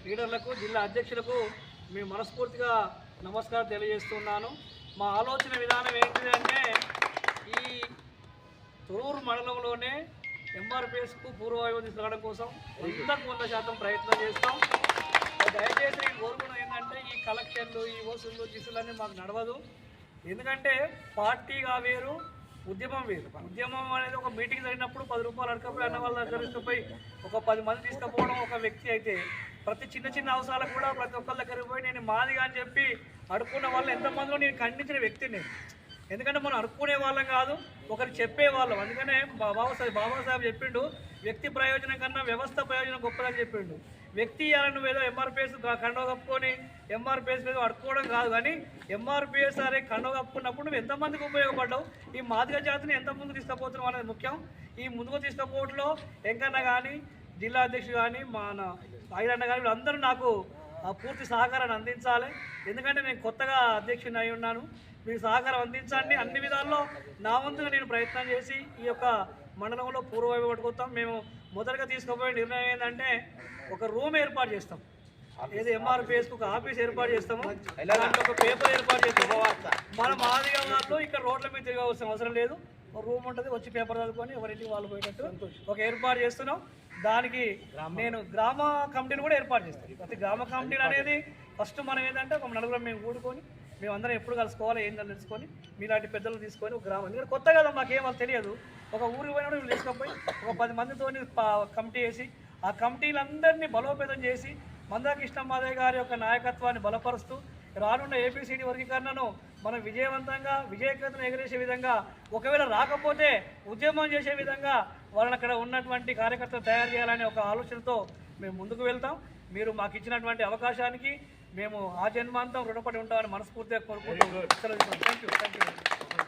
లీడర్లకు జిల్లా అధ్యక్షులకు మేము మనస్ఫూర్తిగా నమస్కారం తెలియజేస్తున్నాను. మా ఆలోచన విధానం ఏంటిదంటే ఈ తొర్రూరు మండలంలోనే ఎంఆర్పిఎస్కు పూర్వవైపు తీసుకురావడం కోసం 100% ప్రయత్నం చేస్తాం. దయచేసి కోరుకున్నది ఏంటంటే ఈ కలెక్షన్లు ఈ వసూళ్ళు గిసులన్నీ మాకు నడవదు. ఎందుకంటే పార్టీగా వేరు, ఉద్యమం వేరు. ఉద్యమం అనేది ఒక మీటింగ్ జరిగినప్పుడు 10 రూపాయలు అడకపోయి అన్న వాళ్ళ దగ్గర తీసుకుపోయి ఒక 10 మంది తీసుకుపోవడం ఒక వ్యక్తి అయితే, ప్రతి చిన్న అవసరాలకు కూడా ప్రతి ఒక్కరి దగ్గరికి పోయి నేను మాదిగా అని చెప్పి అడుక్కున్న వాళ్ళు ఎంతమందిలో నేను ఖండించిన వ్యక్తిని నేను. ఎందుకంటే మనం అడుక్కునే వాళ్ళం కాదు, ఒకరు చెప్పేవాళ్ళం. అందుకనే బాబాసాహెబ్ చెప్పిండు, వ్యక్తి ప్రయోజనం కన్నా వ్యవస్థ ప్రయోజనం గొప్పదని చెప్పిండు. వ్యక్తి ఇవ్వాలని నువ్వు ఏదో ఎంఆర్పిఎస్ కండవ కప్పుకొని ఎంఆర్పిఎస్ మీద అడుక్కోవడం కాదు, కానీ ఎంఆర్పిఎస్ అనే కండవ కప్పుకున్నప్పుడు నువ్వు ఎంతమందికి ఉపయోగపడ్డావు, ఈ మాదిగ జాతిని ఎంత ముందు తీసుకుపోతున్నావు అనేది ముఖ్యం. ఈ ముందుకు తీసుకుపోవడంలో వెంకన్న కానీ, జిల్లా అధ్యక్షుడు కానీ, మన ఐరన్న కానీ వీళ్ళందరూ నాకు పూర్తి సహకారాన్ని అందించాలి. ఎందుకంటే నేను కొత్తగా అధ్యక్షుని అయి ఉన్నాను. మీరు సహకారం అందించండి. అన్ని విధాల్లో నా వంతుగా నేను ప్రయత్నం చేసి ఈ యొక్క మండలంలో పూర్వవైపు పట్టుకొస్తాం. మేము మొదటగా తీసుకోబోయే నిర్ణయం ఏంటంటే ఒక రూమ్ ఏర్పాటు చేస్తాం. ఏది ఎంఆర్పిఎస్కి ఒక ఆఫీస్ ఏర్పాటు చేస్తాము, దాంట్లో ఒక పేపర్ ఏర్పాటు చేస్తాము. మన మాదిగా వాళ్ళు ఇక్కడ రోడ్ల మీద తిరగవలసిన అవసరం లేదు. ఒక రూమ్ ఉంటుంది, వచ్చి పేపర్ చదువుకొని ఎవరింటికి వాళ్ళు పోయినట్టు ఒక ఏర్పాటు చేస్తున్నాం. దానికి నేను గ్రామ కమిటీని కూడా ఏర్పాటు చేస్తాను. ప్రతి గ్రామ కమిటీలు అనేది ఫస్ట్ మనం ఏంటంటే ఒక నలుగురం మేము కూడుకొని మేమందరం ఎప్పుడు కలుసుకోవాలి ఏం తెలుసుకొని మీలాంటి పెద్దలు తీసుకొని ఒక గ్రామం, ఎందుకంటే కొత్త కదా మాకేం వాళ్ళు తెలియదు. ఒక ఊరికి పోయినప్పుడు వీళ్ళు తీసుకుపోయి ఒక 10 మందితో కమిటీ వేసి ఆ కమిటీలందరినీ బలోపేతం చేసి మందాకృష్ణ మాదయ్య గారి యొక్క నాయకత్వాన్ని బలపరుస్తూ రానున్న ఏపీసీడీ వర్గీకరణను మనం విజయకేతను ఎగరేసే విధంగా, ఒకవేళ రాకపోతే ఉద్యమం చేసే విధంగా వాళ్ళని అక్కడ ఉన్నటువంటి కార్యకర్తలు తయారు చేయాలనే ఒక ఆలోచనతో మేము ముందుకు వెళ్తాం. మీరు మాకు ఇచ్చినటువంటి అవకాశానికి మేము ఆ జన్మాంతం రుణపడి ఉంటామని మనస్ఫూర్తిగా కోరుకుంటూ థ్యాంక్ యూ.